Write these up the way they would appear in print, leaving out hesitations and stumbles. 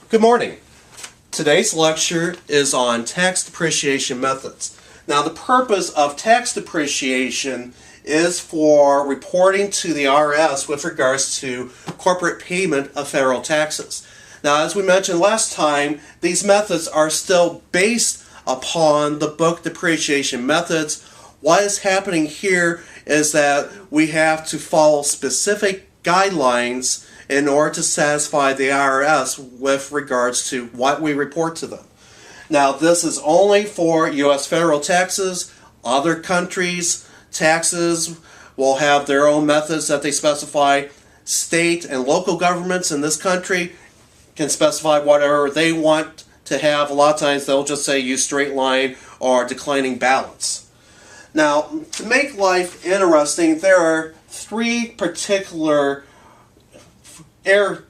Good morning. Today's lecture is on tax depreciation methods. Now, the purpose of tax depreciation is for reporting to the IRS with regards to corporate payment of federal taxes. Now, as we mentioned last time, these methods are still based upon the book depreciation methods. What is happening here is that we have to follow specific guidelines in order to satisfy the IRS with regards to what we report to them. Now, this is only for U.S. federal taxes. Other countries' taxes will have their own methods that they specify. State and local governments in this country can specify whatever they want to have. A lot of times they'll just say use straight line or declining balance. Now, to make life interesting, there are three particular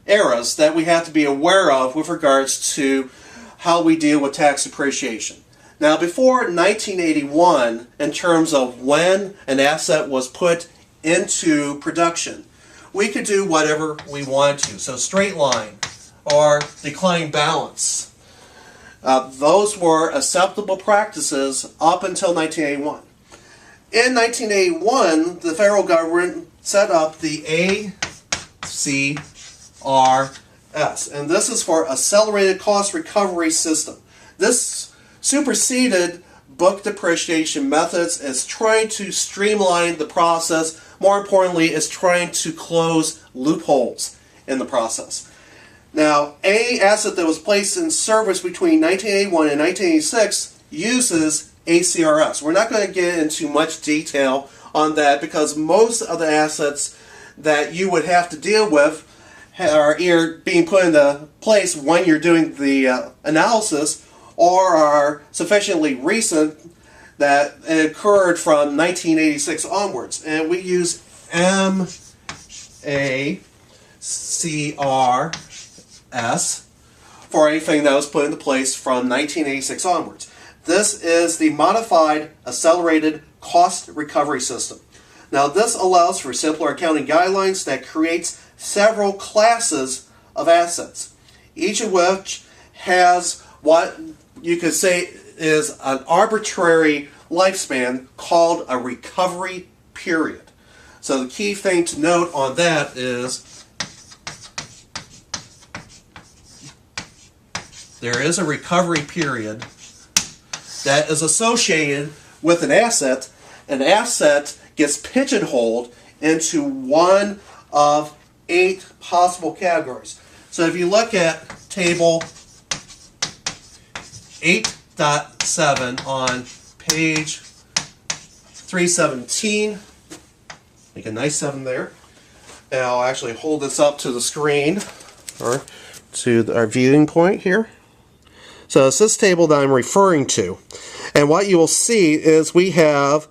eras that we have to be aware of with regards to how we deal with tax depreciation. Now, before 1981, in terms of when an asset was put into production, we could do whatever we wanted to. So straight line or declining balance. Those were acceptable practices up until 1981. In 1981, the federal government set up the ECCS, and this is for Accelerated Cost Recovery System. This superseded book depreciation methods, is trying to streamline the process. More importantly, is trying to close loopholes in the process. Now, any asset that was placed in service between 1981 and 1986 uses ACRS. We're not going to get into much detail on that because most of the assets that you would have to deal with are either being put into place when you're doing the analysis or are sufficiently recent that it occurred from 1986 onwards. And we use MACRS for anything that was put into place from 1986 onwards. This is the Modified Accelerated Cost Recovery System. Now, this allows for simpler accounting guidelines that creates several classes of assets, each of which has what you could say is an arbitrary lifespan called a recovery period. So the key thing to note on that is there is a recovery period that is associated with an asset. An asset gets pigeonholed into one of 8 possible categories. So if you look at table 8.7 on page 317, make a nice 7 there, and I'll actually hold this up to the screen or to our viewing point here. So it's this table that I'm referring to, and what you will see is we have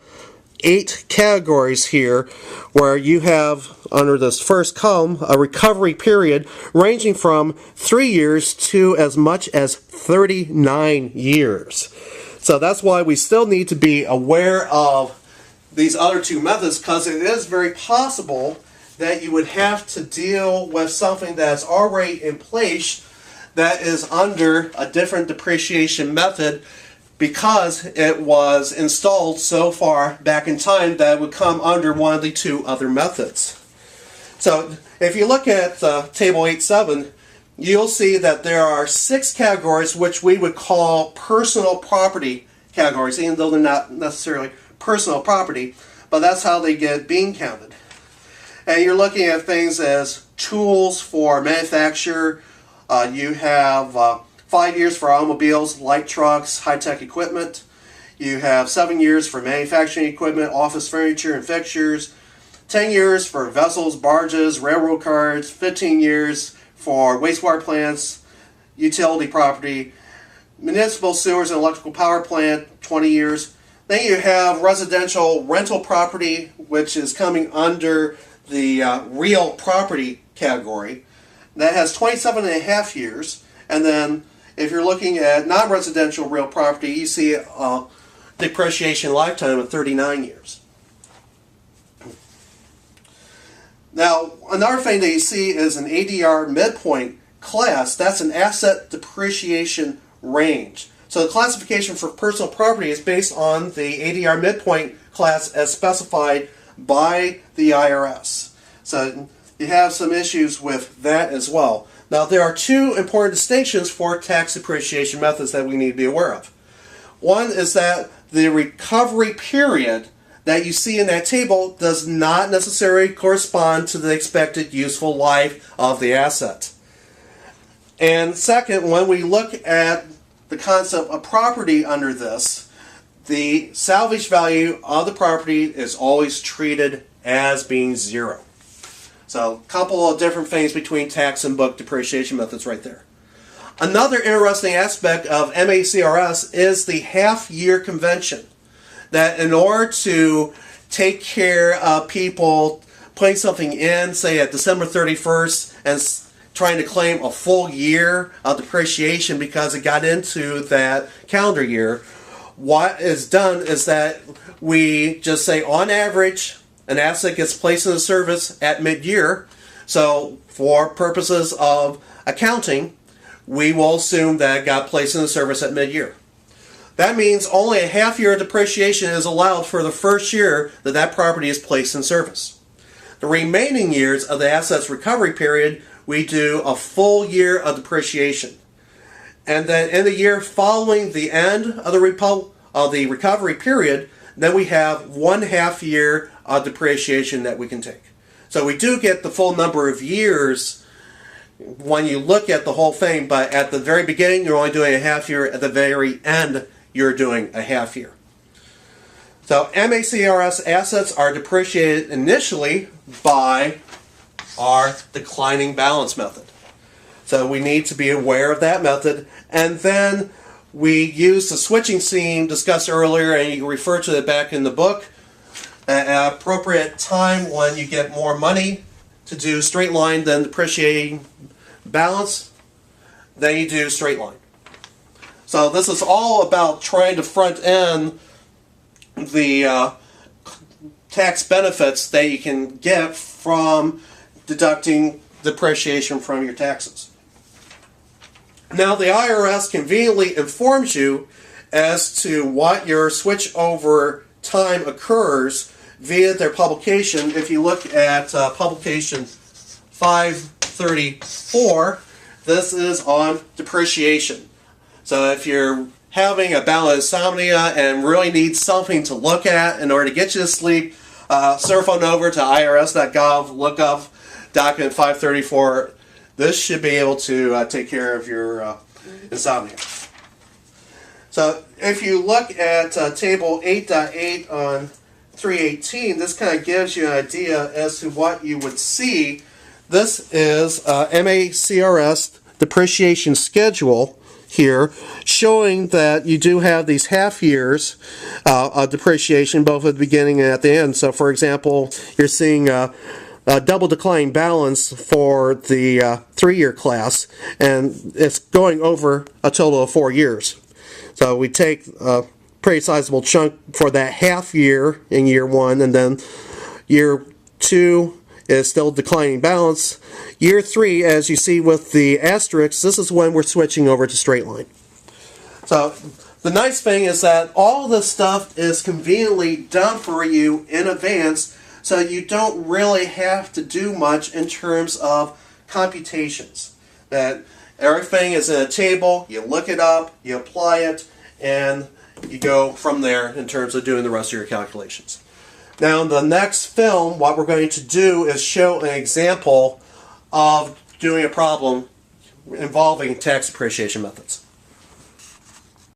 8 categories here where you have under this first column a recovery period ranging from 3 years to as much as 39 years. So that's why we still need to be aware of these other 2 methods, because it is very possible that you would have to deal with something that's already in place that is under a different depreciation method because it was installed so far back in time that it would come under one of the 2 other methods. So if you look at table 8.7, you'll see that there are 6 categories which we would call personal property categories, even though they're not necessarily personal property, but that's how they get being counted. And you're looking at things as tools for manufacture. You have 5 years for automobiles, light trucks, high-tech equipment. You have 7 years for manufacturing equipment, office furniture and fixtures. 10 years for vessels, barges, railroad cars. 15 years for wastewater plants, utility property, municipal sewers and electrical power plant, 20 years. Then you have residential rental property, which is coming under the real property category. That has 27.5 years. And then if you're looking at non-residential real property, you see a depreciation lifetime of 39 years. Now, another thing that you see is an ADR midpoint class, that's an asset depreciation range. So the classification for personal property is based on the ADR midpoint class as specified by the IRS. So you have some issues with that as well. Now there are two important distinctions for tax depreciation methods that we need to be aware of. One is that the recovery period that you see in that table does not necessarily correspond to the expected useful life of the asset. And second, when we look at the concept of property under this, the salvage value of the property is always treated as being zero. So a couple of different things between tax and book depreciation methods right there. Another interesting aspect of MACRS is the half-year convention. That in order to take care of people putting something in, say at December 31st, and trying to claim a full year of depreciation because it got into that calendar year, what is done is that we just say on average an asset gets placed into service at mid-year. So for purposes of accounting, we will assume that it got placed into service at mid-year. That means only a half year of depreciation is allowed for the first year that that property is placed in service. The remaining years of the asset's recovery period, we do a full year of depreciation. And then in the year following the end of the recovery period, then we have 1/2 year of depreciation that we can take. So we do get the full number of years when you look at the whole thing, but at the very beginning you're only doing a half year, at the very end you're doing a half year. So MACRS assets are depreciated initially by our declining balance method. So we need to be aware of that method, and then we use the switching scheme discussed earlier, and you can refer to it back in the book. At an appropriate time when you get more money to do straight line than depreciating balance, then you do straight line. So this is all about trying to front end the tax benefits that you can get from deducting depreciation from your taxes. Now the IRS conveniently informs you as to what your switch over time occurs via their publication. If you look at publication 534, this is on depreciation. So if you're having a bout of insomnia and really need something to look at in order to get you to sleep, surf on over to irs.gov, look up document 534. This should be able to take care of your insomnia. So if you look at table 8.8 on 318, this kind of gives you an idea as to what you would see. This is MACRS depreciation schedule here, showing that you do have these half years of depreciation both at the beginning and at the end. So for example, you're seeing a double declining balance for the 3-year class, and it's going over a total of 4 years. So we take a pretty sizable chunk for that half year in year 1, and then year 2 is still declining balance. Year 3, as you see with the asterisks, this is when we're switching over to straight line. So the nice thing is that all this stuff is conveniently done for you in advance, so you don't really have to do much in terms of computations. That everything is in a table, you look it up, you apply it, and you go from there in terms of doing the rest of your calculations. Now in the next film, what we're going to do is show an example of doing a problem involving tax depreciation methods.